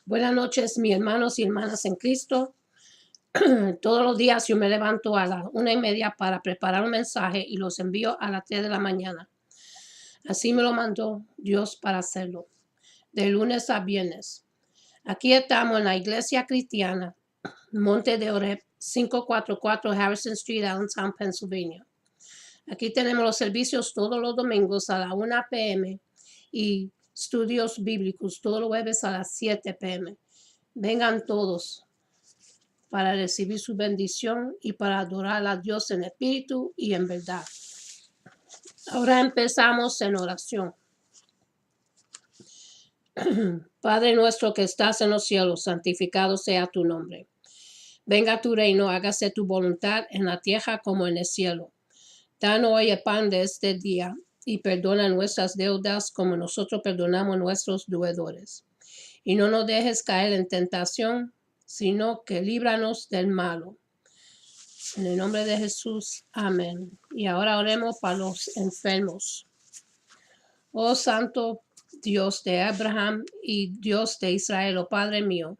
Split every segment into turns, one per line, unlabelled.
Buenas noches, mis hermanos y hermanas en Cristo. Todos los días yo me levanto a las 1:30 para preparar un mensaje y los envío a las 3 de la mañana. Así me lo mandó Dios para hacerlo, de lunes a viernes. Aquí estamos en la iglesia cristiana, Monte de Oreb, 544 Harrison Street, Allentown, Pennsylvania. Aquí tenemos los servicios todos los domingos a las 1 p.m. y estudios bíblicos todos los jueves a las 7 p.m. Vengan todos para recibir su bendición y para adorar a Dios en espíritu y en verdad. Ahora empezamos en oración. Padre nuestro que estás en los cielos, santificado sea tu nombre. Venga tu reino, hágase tu voluntad en la tierra como en el cielo. Danos hoy el pan de este día y perdona nuestras deudas como nosotros perdonamos a nuestros deudores. Y no nos dejes caer en tentación, sino que líbranos del malo. En el nombre de Jesús, amén. Y ahora oremos para los enfermos. Oh Santo Dios de Abraham y Dios de Israel, oh Padre mío,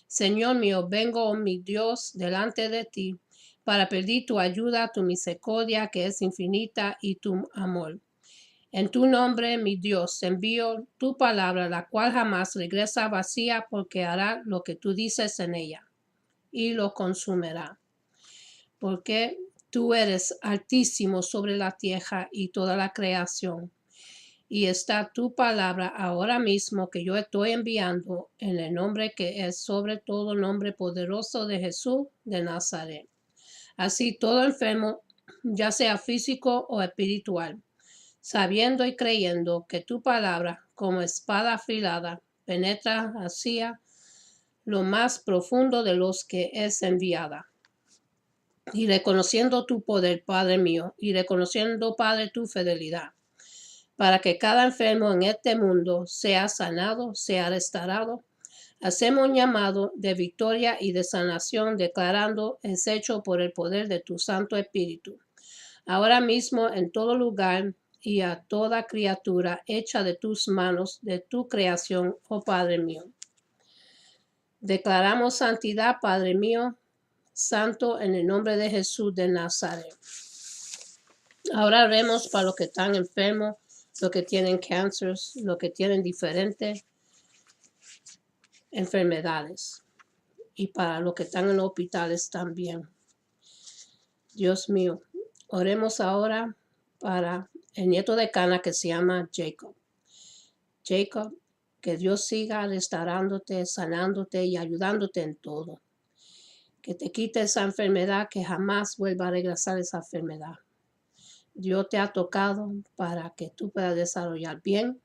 Señor mío, vengo, oh mi Dios, delante de ti para pedir tu ayuda, tu misericordia que es infinita y tu amor. En tu nombre, mi Dios, envío tu palabra, la cual jamás regresa vacía porque hará lo que tú dices en ella y lo consumirá. Porque tú eres altísimo sobre la tierra y toda la creación. Y está tu palabra ahora mismo que yo estoy enviando en el nombre que es sobre todo nombre poderoso de Jesús de Nazaret. Así todo enfermo, ya sea físico o espiritual, sabiendo y creyendo que tu palabra, como espada afilada, penetra hacia lo más profundo de los que es enviada. Y reconociendo tu poder, Padre mío, y reconociendo, Padre, tu fidelidad, para que cada enfermo en este mundo sea sanado, sea restaurado. Hacemos un llamado de victoria y de sanación, declarando es hecho por el poder de tu Santo Espíritu. Ahora mismo en todo lugar y a toda criatura hecha de tus manos, de tu creación, oh Padre mío. Declaramos santidad, Padre mío, santo, en el nombre de Jesús de Nazaret. Ahora vemos para los que están enfermos, los que tienen cáncer, los que tienen diferentes enfermedades. Y para los que están en los hospitales también. Dios mío, oremos ahora para el nieto de Cana que se llama Jacob. Jacob, que Dios siga restaurándote, sanándote y ayudándote en todo. Que te quite esa enfermedad, que jamás vuelva a regresar esa enfermedad. Dios te ha tocado para que tú puedas desarrollar bien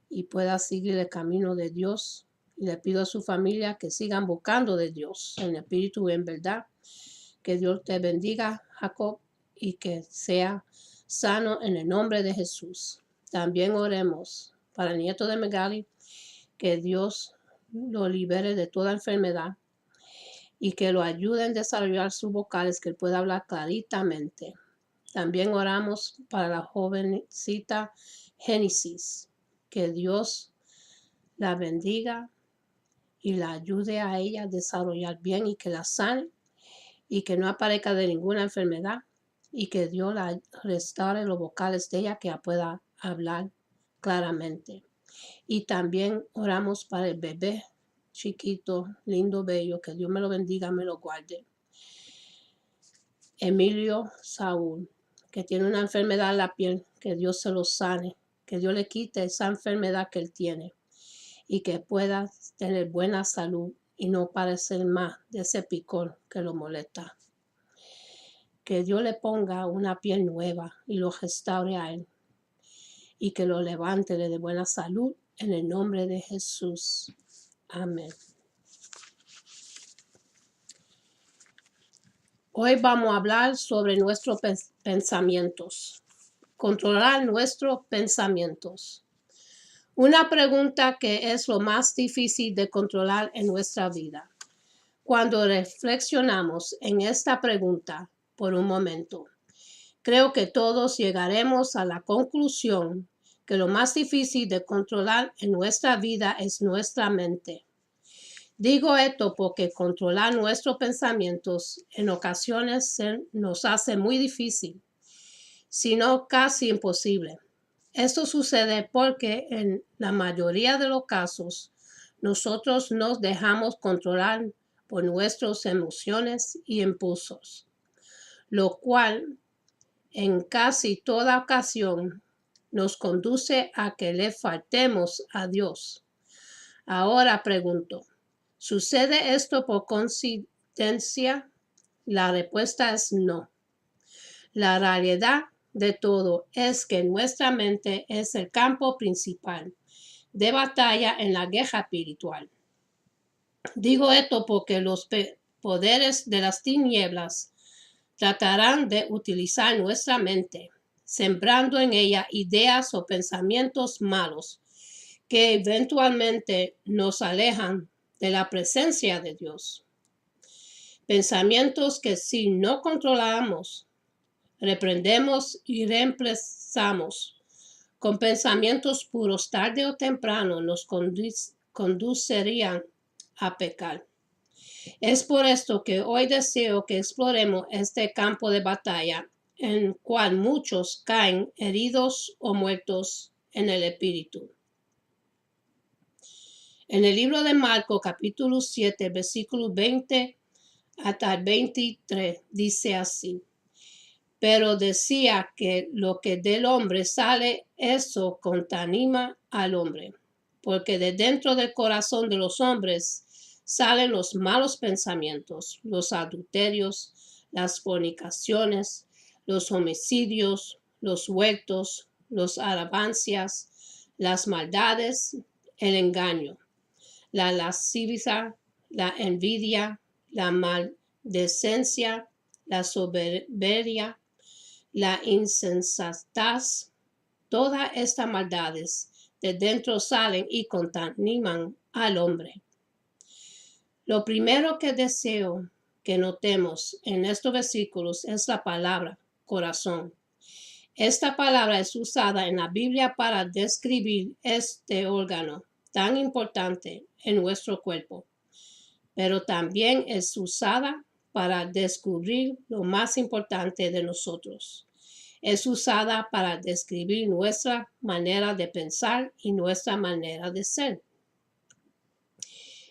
y puedas seguir el camino de Dios. Y le pido a su familia que sigan buscando de Dios en espíritu y en verdad. Que Dios te bendiga, Jacob, y que sea sano en el nombre de Jesús. También oremos para el nieto de Megali, que Dios lo libere de toda enfermedad y que lo ayude a desarrollar sus vocales, que él pueda hablar claritamente. También oramos para la jovencita Génesis, que Dios la bendiga y la ayude a ella a desarrollar bien y que la sane y que no aparezca de ninguna enfermedad y que Dios la restaure los vocales de ella, que ella pueda hablar claramente. Y también oramos para el bebé chiquito, lindo, bello, que Dios me lo bendiga, me lo guarde. Emilio Saúl, que tiene una enfermedad en la piel, que Dios se lo sane, que Dios le quite esa enfermedad que él tiene y que pueda tener buena salud y no padecer más de ese picor que lo molesta. Que Dios le ponga una piel nueva y lo restaure a él y que lo levante de buena salud en el nombre de Jesús. Amén. Hoy vamos a hablar sobre nuestros pensamientos. Controlar nuestros pensamientos. Una pregunta que es lo más difícil de controlar en nuestra vida. Cuando reflexionamos en esta pregunta por un momento, creo que todos llegaremos a la conclusión que lo más difícil de controlar en nuestra vida es nuestra mente. Digo esto porque controlar nuestros pensamientos en ocasiones nos hace muy difícil, si no casi imposible. Esto sucede porque en la mayoría de los casos nosotros nos dejamos controlar por nuestras emociones y impulsos, lo cual en casi toda ocasión nos conduce a que le faltemos a Dios. Ahora pregunto, ¿sucede esto por coincidencia? La respuesta es no. La realidad de todo es que nuestra mente es el campo principal de batalla en la guerra espiritual. Digo esto porque los poderes de las tinieblas tratarán de utilizar nuestra mente, sembrando en ella ideas o pensamientos malos que eventualmente nos alejan de la presencia de Dios. Pensamientos que si no controlamos, reprendemos y reemplazamos con pensamientos puros tarde o temprano nos conducirían a pecar. Es por esto que hoy deseo que exploremos este campo de batalla en el cual muchos caen heridos o muertos en el espíritu. En el libro de Marcos, capítulo 7, versículo 20 hasta el 23, dice así: pero decía que lo que del hombre sale, eso contamina al hombre, porque de dentro del corazón de los hombres salen los malos pensamientos, los adulterios, las fornicaciones, los homicidios, los hurtos, las alabanzas, las maldades, el engaño, la lascivia, la envidia, la maldecencia, la soberbia, la insensatez. Todas estas maldades de dentro salen y contaminan al hombre. Lo primero que deseo que notemos en estos versículos es la palabra corazón. Esta palabra es usada en la Biblia para describir este órgano tan importante en nuestro cuerpo, pero también es usada para descubrir lo más importante de nosotros. Es usada para describir nuestra manera de pensar y nuestra manera de ser.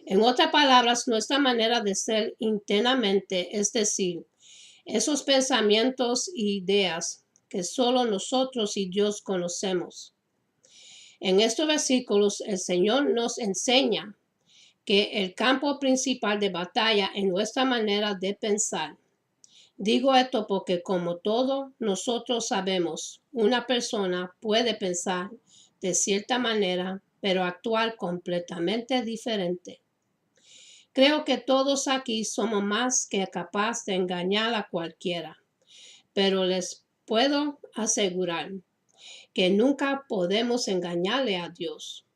En otras palabras, nuestra manera de ser internamente, es decir, esos pensamientos e ideas que solo nosotros y Dios conocemos. En estos versículos, el Señor nos enseña que el campo principal de batalla es nuestra manera de pensar. Digo esto porque, como todos nosotros sabemos, una persona puede pensar de cierta manera, pero actuar completamente diferente. Creo que todos aquí somos más que capaces de engañar a cualquiera, pero les puedo asegurar que nunca podemos engañarle a Dios.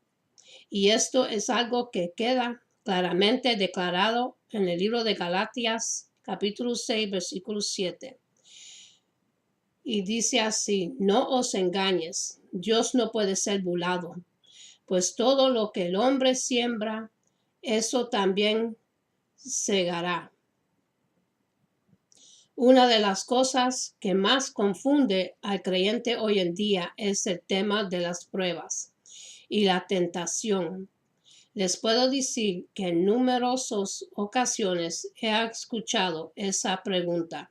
Y esto es algo que queda claramente declarado en el libro de Galatas, capítulo 6, versículo 7. Y dice así: no os engañes, Dios no puede ser burlado, pues todo lo que el hombre siembra, eso también segará. Una de las cosas que más confunde al creyente hoy en día es el tema de las pruebas y la tentación. Les puedo decir que en numerosas ocasiones he escuchado esa pregunta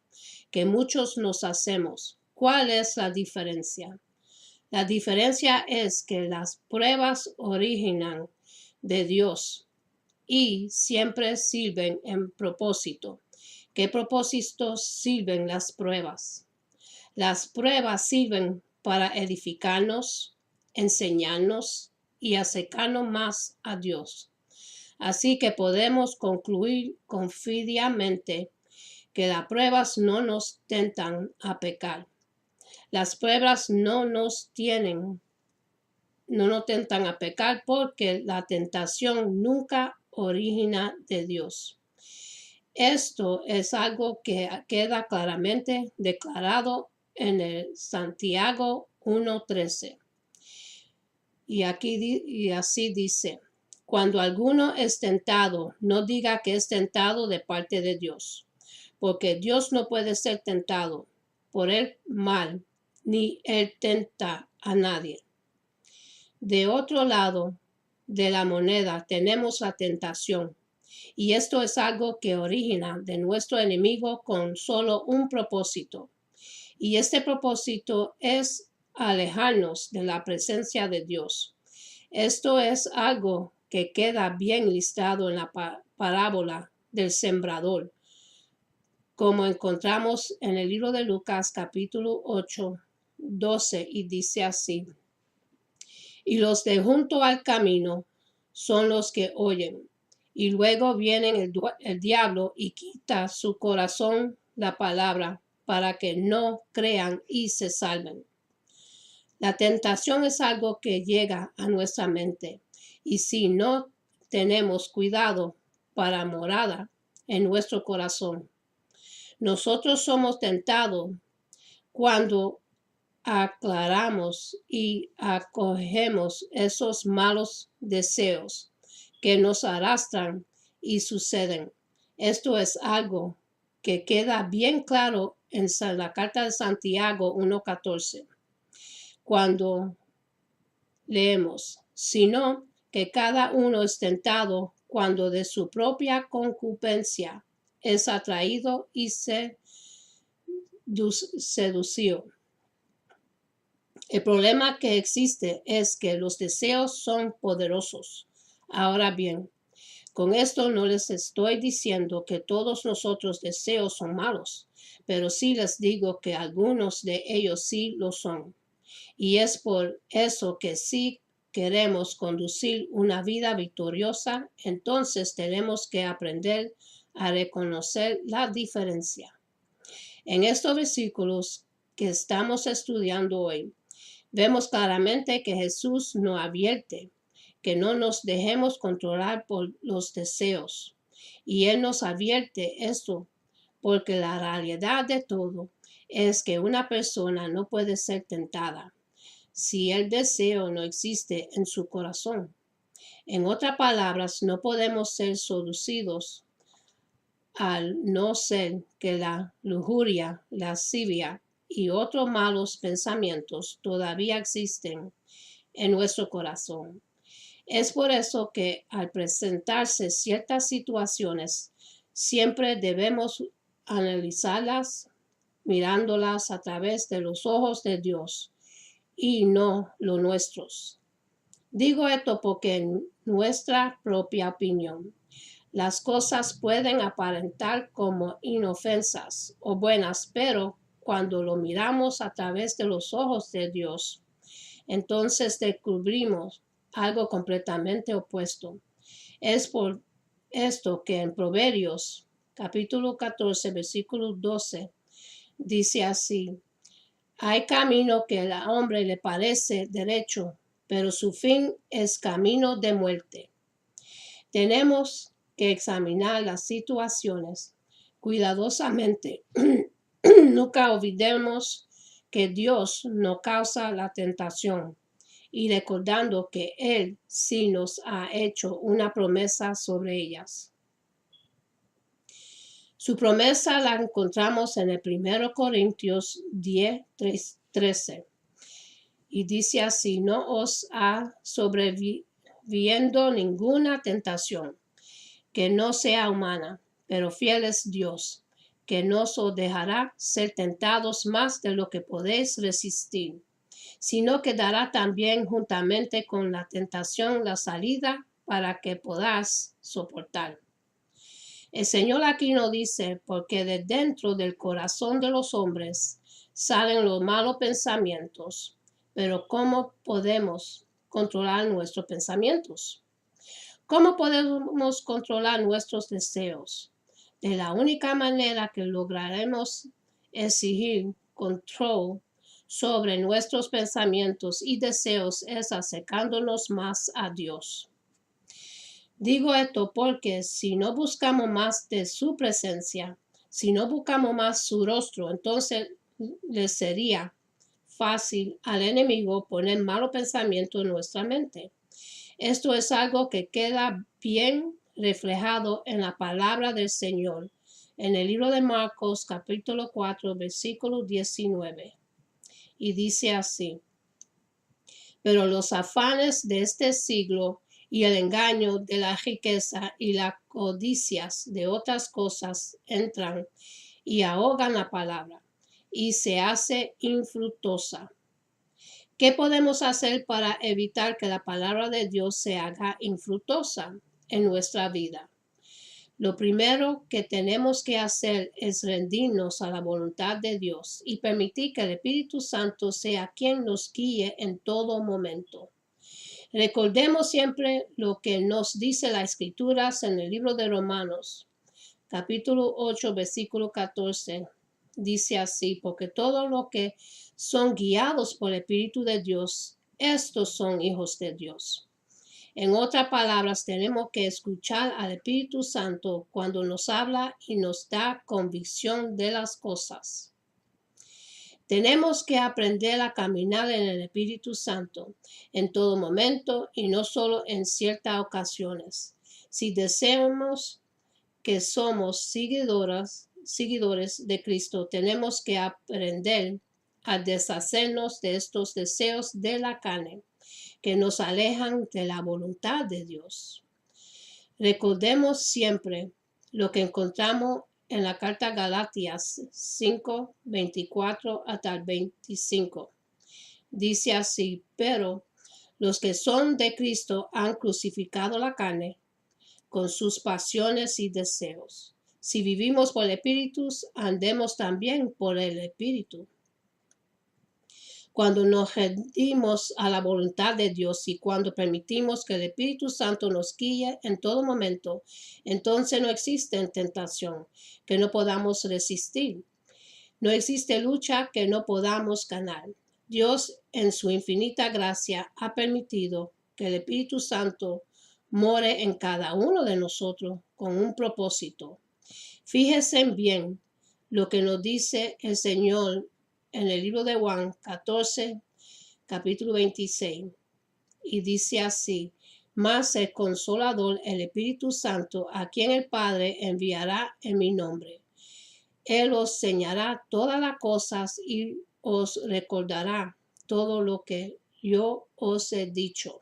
que muchos nos hacemos: ¿cuál es la diferencia? La diferencia es que las pruebas originan de Dios y siempre sirven en propósito. ¿Qué propósitos sirven las pruebas? Las pruebas sirven para edificarnos, enseñarnos y acercarnos más a Dios. Así que podemos concluir confiadamente que las pruebas no nos tentan a pecar. Las pruebas no nos tentan a pecar, porque la tentación nunca origina de Dios. Esto es algo que queda claramente declarado en el Santiago 1:13. Y así dice: Cuando alguno es tentado, no diga que es tentado de parte de Dios, porque Dios no puede ser tentado por el mal, ni él tenta a nadie. De otro lado de la moneda tenemos la tentación, y esto es algo que origina de nuestro enemigo con solo un propósito. Y este propósito es alejarnos de la presencia de Dios. Esto es algo que queda bien listado en la parábola del sembrador, como encontramos en el libro de Lucas capítulo 8, 12, y dice así: y los de junto al camino son los que oyen, y luego viene el diablo y quita su corazón la palabra para que no crean y se salven. La tentación es algo que llega a nuestra mente, y si no tenemos cuidado, para morada en nuestro corazón. Nosotros somos tentados cuando aclaramos y acogemos esos malos deseos que nos arrastran y suceden. Esto es algo que queda bien claro en la carta de Santiago 1:14. Cuando leemos, sino que cada uno es tentado cuando de su propia concupiscencia es atraído y seducido. El problema que existe es que los deseos son poderosos. Ahora bien, con esto no les estoy diciendo que todos nosotros deseos son malos, pero sí les digo que algunos de ellos sí lo son. Y es por eso que si queremos conducir una vida victoriosa, entonces tenemos que aprender a reconocer la diferencia. En estos versículos que estamos estudiando hoy, vemos claramente que Jesús nos advierte que no nos dejemos controlar por los deseos. Y Él nos advierte esto porque la realidad de todo es que una persona no puede ser tentada si el deseo no existe en su corazón. En otras palabras, no podemos ser seducidos al no ser que la lujuria, la lascivia y otros malos pensamientos todavía existen en nuestro corazón. Es por eso que al presentarse ciertas situaciones, siempre debemos analizarlas mirándolas a través de los ojos de Dios y no los nuestros. Digo esto porque en nuestra propia opinión, las cosas pueden aparentar como inofensas o buenas, pero cuando lo miramos a través de los ojos de Dios, entonces descubrimos algo completamente opuesto. Es por esto que en Proverbios capítulo 14, versículo 12, dice así: hay camino que al hombre le parece derecho, pero su fin es camino de muerte. Tenemos que examinar las situaciones cuidadosamente. Nunca olvidemos que Dios no causa la tentación, y recordando que Él sí nos ha hecho una promesa sobre ellas. Su promesa la encontramos en el 1 Corintios 10, 13. Y dice así: no os ha sobreviviendo ninguna tentación que no sea humana, pero fiel es Dios, que no os dejará ser tentados más de lo que podéis resistir, sino que dará también juntamente con la tentación la salida para que podáis soportar. El Señor aquí nos dice, porque de dentro del corazón de los hombres salen los malos pensamientos, pero ¿cómo podemos controlar nuestros pensamientos? ¿Cómo podemos controlar nuestros deseos? De la única manera que lograremos exigir control sobre nuestros pensamientos y deseos es acercándonos más a Dios. Digo esto porque si no buscamos más de su presencia, si no buscamos más su rostro, entonces le sería fácil al enemigo poner malos pensamientos en nuestra mente. Esto es algo que queda bien reflejado en la palabra del Señor, en el libro de Marcos, capítulo 4, versículo 19. Y dice así: pero los afanes de este siglo y el engaño de la riqueza y las codicias de otras cosas entran y ahogan la palabra y se hace infructuosa. ¿Qué podemos hacer para evitar que la palabra de Dios se haga infructuosa en nuestra vida? Lo primero que tenemos que hacer es rendirnos a la voluntad de Dios y permitir que el Espíritu Santo sea quien nos guíe en todo momento. Recordemos siempre lo que nos dice las Escrituras en el libro de Romanos, capítulo 8, versículo 14. Dice así: porque todos los que son guiados por el Espíritu de Dios, estos son hijos de Dios. En otras palabras, tenemos que escuchar al Espíritu Santo cuando nos habla y nos da convicción de las cosas. Tenemos que aprender a caminar en el Espíritu Santo en todo momento y no solo en ciertas ocasiones. Si deseamos que somos seguidores de Cristo, tenemos que aprender a deshacernos de estos deseos de la carne que nos alejan de la voluntad de Dios. Recordemos siempre lo que encontramos en la carta Galatas 5, 24 hasta el 25. Dice así: pero los que son de Cristo han crucificado la carne con sus pasiones y deseos. Si vivimos por el Espíritu, andemos también por el Espíritu. Cuando nos rendimos a la voluntad de Dios y cuando permitimos que el Espíritu Santo nos guíe en todo momento, entonces no existe tentación que no podamos resistir. No existe lucha que no podamos ganar. Dios, en su infinita gracia, ha permitido que el Espíritu Santo more en cada uno de nosotros con un propósito. Fíjense bien lo que nos dice el Señor en el libro de Juan 14, capítulo 26. Y dice así: mas el Consolador, el Espíritu Santo, a quien el Padre enviará en mi nombre, Él os enseñará todas las cosas y os recordará todo lo que yo os he dicho.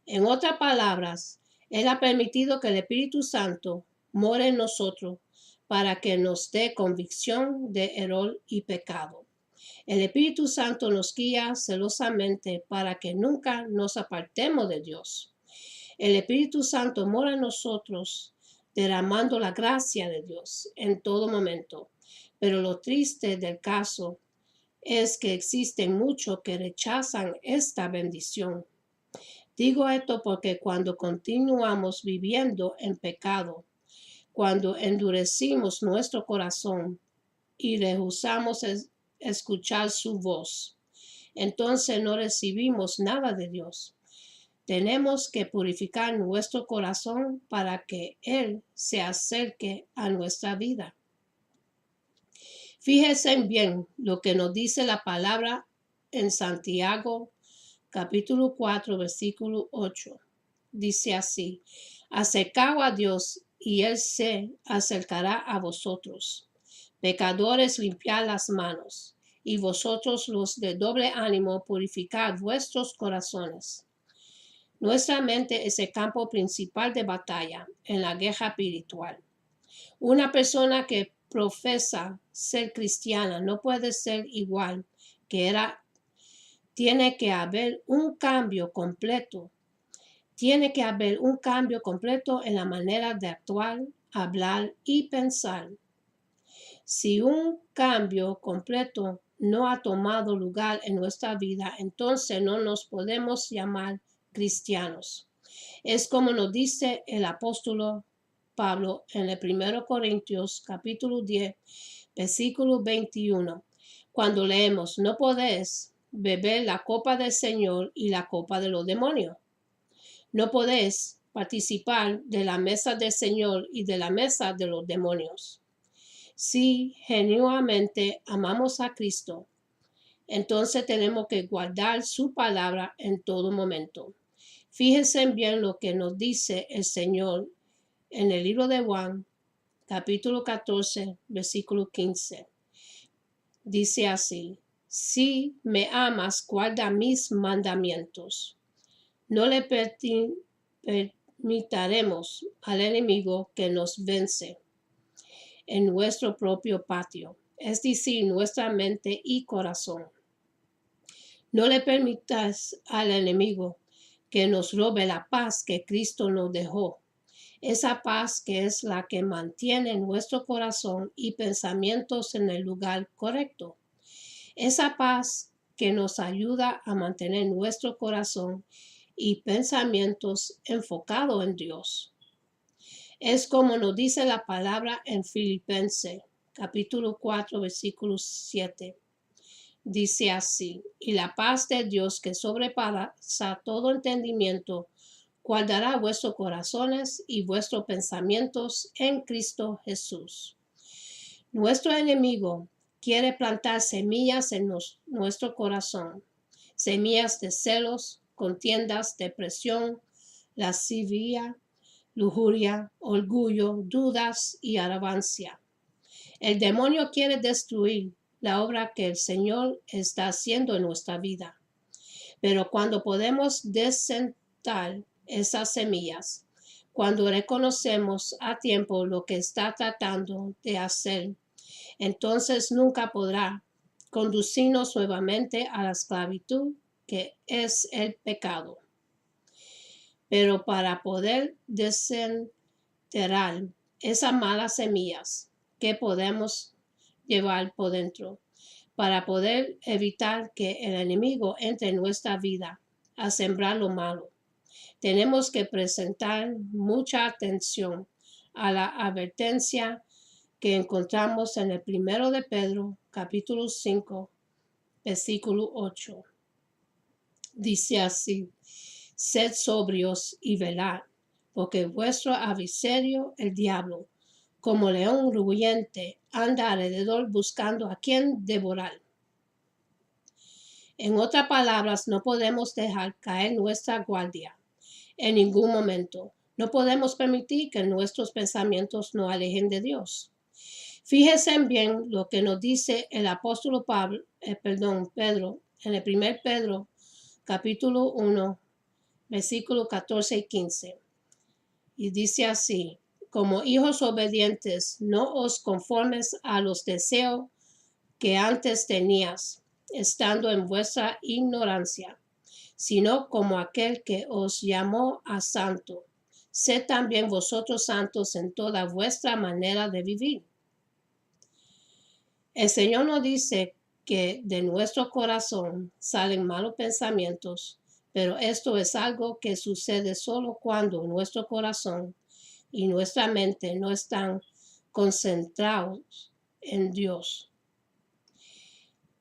En otras palabras, Él ha permitido que el Espíritu Santo more en nosotros para que nos dé convicción de error y pecado. El Espíritu Santo nos guía celosamente para que nunca nos apartemos de Dios. El Espíritu Santo mora en nosotros, derramando la gracia de Dios en todo momento. Pero lo triste del caso es que existen muchos que rechazan esta bendición. Digo esto porque cuando continuamos viviendo en pecado, cuando endurecimos nuestro corazón y rehusamos escuchar su voz, entonces no recibimos nada de Dios. Tenemos que purificar nuestro corazón para que Él se acerque a nuestra vida. Fíjense bien lo que nos dice la palabra en Santiago, capítulo 4, versículo 8. Dice así: acercaos a Dios y Él se acercará a vosotros. Pecadores, limpiad las manos, y vosotros los de doble ánimo, purificad vuestros corazones. Nuestra mente es el campo principal de batalla en la guerra espiritual. Una persona que profesa ser cristiana no puede ser igual que era. Tiene que haber un cambio completo. Tiene que haber un cambio completo en la manera de actuar, hablar y pensar. Si un cambio completo no ha tomado lugar en nuestra vida, entonces no nos podemos llamar cristianos. Es como nos dice el apóstol Pablo en el 1 Corintios capítulo 10, versículo 21, cuando leemos: no podéis beber la copa del Señor y la copa de los demonios. No podéis participar de la mesa del Señor y de la mesa de los demonios. Si genuinamente amamos a Cristo, entonces tenemos que guardar su palabra en todo momento. Fíjense bien lo que nos dice el Señor en el libro de Juan, capítulo 14, versículo 15. Dice así: si me amas, guarda mis mandamientos. No le permitiremos al enemigo que nos vence en nuestro propio patio, es decir, nuestra mente y corazón. No le permitas al enemigo que nos robe la paz que Cristo nos dejó. Esa paz que es la que mantiene nuestro corazón y pensamientos en el lugar correcto. Esa paz que nos ayuda a mantener nuestro corazón y pensamientos enfocados en Dios. Es como nos dice la palabra en Filipenses, capítulo 4, versículo 7. Dice así: y la paz de Dios que sobrepasa todo entendimiento, guardará vuestros corazones y vuestros pensamientos en Cristo Jesús. Nuestro enemigo quiere plantar semillas en nuestro corazón, semillas de celos, contiendas, depresión, lascivia, lujuria, orgullo, dudas y arrogancia. El demonio quiere destruir la obra que el Señor está haciendo en nuestra vida. Pero cuando podemos desentar esas semillas, cuando reconocemos a tiempo lo que está tratando de hacer, entonces nunca podrá conducirnos nuevamente a la esclavitud que es el pecado. Pero para poder desenterrar esas malas semillas que podemos llevar por dentro, para poder evitar que el enemigo entre en nuestra vida a sembrar lo malo, tenemos que presentar mucha atención a la advertencia que encontramos en el 1 de Pedro, capítulo 5, versículo 8. Dice así: sed sobrios y velad, porque vuestro adversario, el diablo, como león rugiente, anda alrededor buscando a quien devorar. En otras palabras, no podemos dejar caer nuestra guardia en ningún momento. No podemos permitir que nuestros pensamientos nos alejen de Dios. Fíjense bien lo que nos dice el apóstol Pedro, en el 1 Pedro, capítulo 1, versículos 14 y 15. Y dice así: como hijos obedientes, no os conformes a los deseos que antes tenías, estando en vuestra ignorancia, sino como aquel que os llamó a santo. Sed también vosotros santos en toda vuestra manera de vivir. El Señor nos dice que de nuestro corazón salen malos pensamientos, pero esto es algo que sucede solo cuando nuestro corazón y nuestra mente no están concentrados en Dios.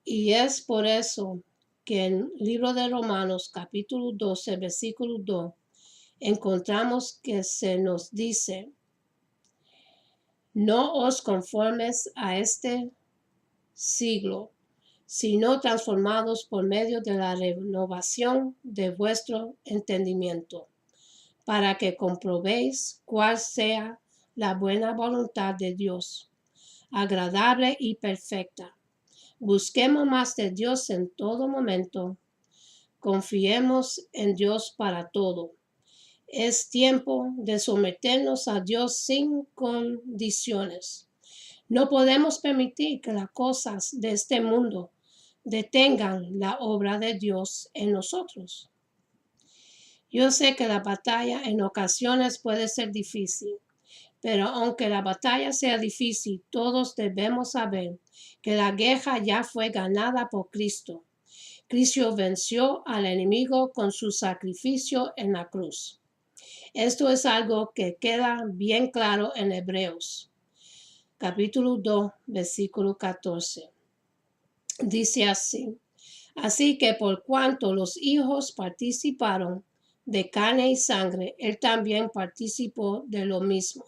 Y es por eso que en el libro de Romanos, capítulo 12, versículo 2, encontramos que se nos dice: no os conformes a este siglo, sino transformados por medio de la renovación de vuestro entendimiento, para que comprobéis cuál sea la buena voluntad de Dios, agradable y perfecta. Busquemos más de Dios en todo momento. Confiemos en Dios para todo. Es tiempo de someternos a Dios sin condiciones. No podemos permitir que las cosas de este mundo detengan la obra de Dios en nosotros. Yo sé que la batalla en ocasiones puede ser difícil, pero aunque la batalla sea difícil, todos debemos saber que la guerra ya fue ganada por Cristo. Cristo venció al enemigo con su sacrificio en la cruz. Esto es algo que queda bien claro en Hebreos, capítulo 2, versículo 14. Dice así: así que por cuanto los hijos participaron de carne y sangre, él también participó de lo mismo,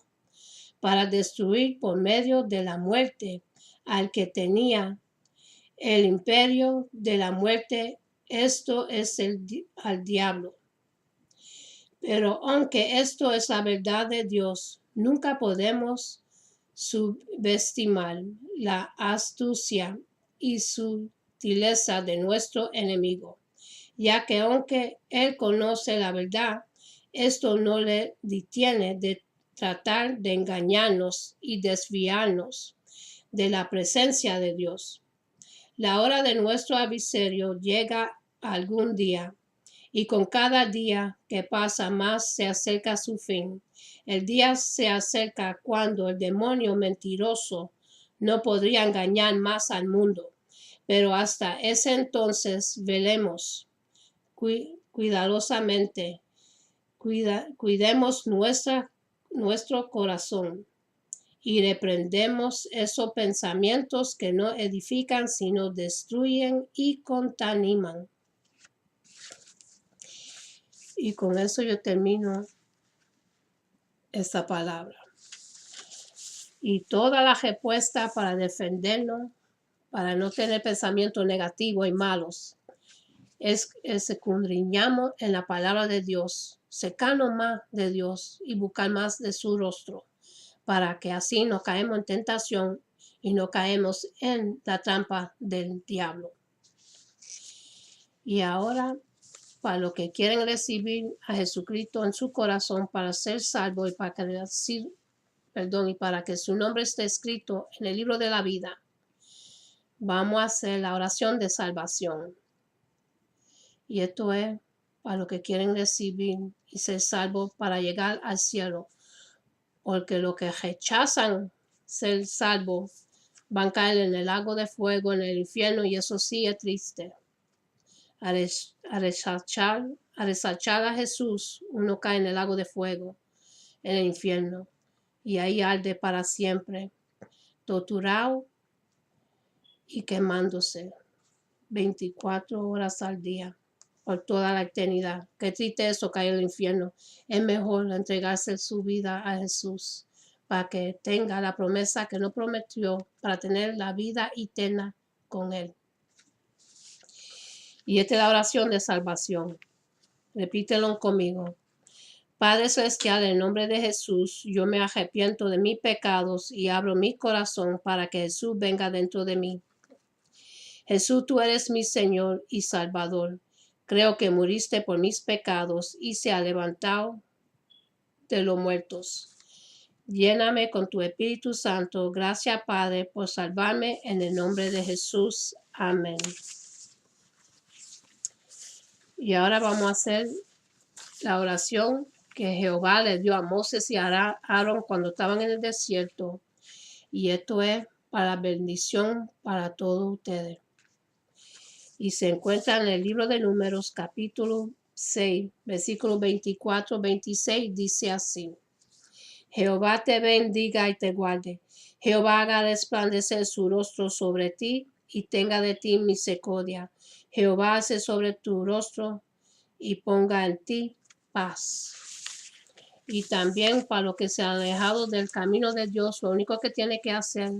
para destruir por medio de la muerte al que tenía el imperio de la muerte, esto es al diablo, Pero aunque esto es la verdad de Dios, nunca podemos subestimar la astucia y sutileza de nuestro enemigo, ya que aunque él conoce la verdad, esto no le detiene de tratar de engañarnos y desviarnos de la presencia de Dios. La hora de nuestro adversario llega algún día, y con cada día que pasa más se acerca a su fin. El día se acerca cuando el demonio mentiroso no podría engañar más al mundo, pero hasta ese entonces velemos cuidadosamente, cuidemos nuestro corazón y reprendemos esos pensamientos que no edifican, sino destruyen y contaminan. Y con eso yo termino esta palabra. Y toda la respuesta para defendernos, para no tener pensamientos negativos y malos, es escudriñamos en la palabra de Dios, secarnos más de Dios y buscar más de su rostro, para que así no caemos en tentación y no caemos en la trampa del diablo. Y ahora, para los que quieren recibir a Jesucristo en su corazón para ser salvo y para que su nombre esté escrito en el libro de la vida, vamos a hacer la oración de salvación. Y esto es para los que quieren recibir y ser salvos para llegar al cielo. Porque los que rechazan ser salvos van a caer en el lago de fuego, en el infierno, y eso sí es triste. A rechazar a Jesús, uno cae en el lago de fuego, en el infierno, y ahí arde para siempre, torturado y quemándose 24 horas al día por toda la eternidad. Qué triste eso, caer al infierno. Es mejor entregarse su vida a Jesús para que tenga la promesa que nos prometió para tener la vida eterna con Él. Y esta es la oración de salvación. Repítelo conmigo. Padre Celestial, en nombre de Jesús, yo me arrepiento de mis pecados y abro mi corazón para que Jesús venga dentro de mí. Jesús, tú eres mi Señor y Salvador. Creo que muriste por mis pecados y se ha levantado de los muertos. Lléname con tu Espíritu Santo. Gracias, Padre, por salvarme en el nombre de Jesús. Amén. Y ahora vamos a hacer la oración que Jehová le dio a Moisés y a Aarón cuando estaban en el desierto. Y esto es para bendición para todos ustedes. Y se encuentra en el libro de Números, capítulo 6, versículo 24-26, dice así. Jehová te bendiga y te guarde. Jehová haga resplandecer su rostro sobre ti y tenga de ti misericordia. Jehová hace sobre tu rostro y ponga en ti paz. Y también para los que se han alejado del camino de Dios, lo único que tiene que hacer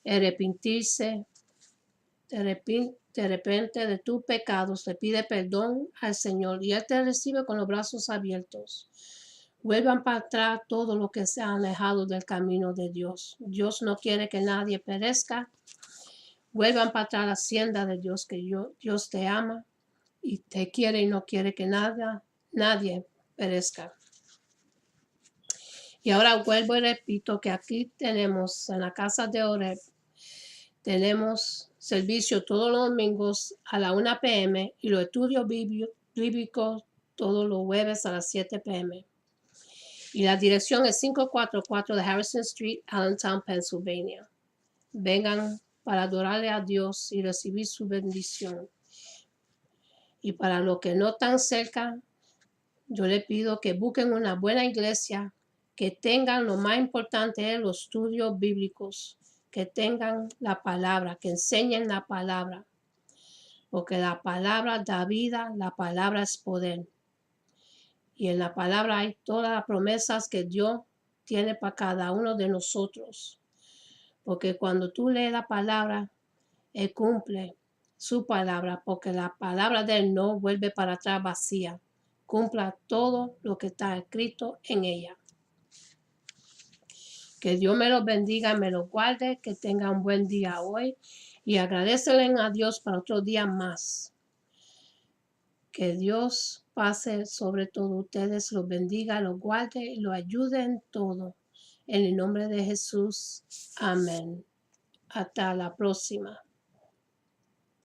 es arrepentirse, te arrepiente de tus pecados, le pide perdón al Señor y Él te recibe con los brazos abiertos. Vuelvan para atrás todos los que se han alejado del camino de Dios. Dios no quiere que nadie perezca. Vuelvan para atrás a la hacienda de Dios, que Dios te ama y te quiere y no quiere que nadie perezca. Y ahora vuelvo y repito que aquí tenemos en la casa de Oreb, tenemos servicio todos los domingos a la 1 p.m. y los estudios bíblicos todos los jueves a las 7 p.m. Y la dirección es 544 de Harrison Street, Allentown, Pennsylvania. Vengan para adorarle a Dios y recibir su bendición. Y para los que no están cerca, yo les pido que busquen una buena iglesia, que tengan lo más importante los estudios bíblicos, que tengan la palabra, que enseñen la palabra. Porque la palabra da vida, la palabra es poder. Y en la palabra hay todas las promesas que Dios tiene para cada uno de nosotros. Porque cuando tú lees la palabra, Él cumple su palabra, porque la palabra de Él no vuelve para atrás vacía. cumpla todo lo que está escrito en ella. Que Dios me los bendiga, me los guarde, que tenga un buen día hoy y agradecele a Dios para otro día más. Que Dios pase sobre todo ustedes, los bendiga, los guarde y los ayude en todo. En el nombre de Jesús. Amén. Hasta la próxima.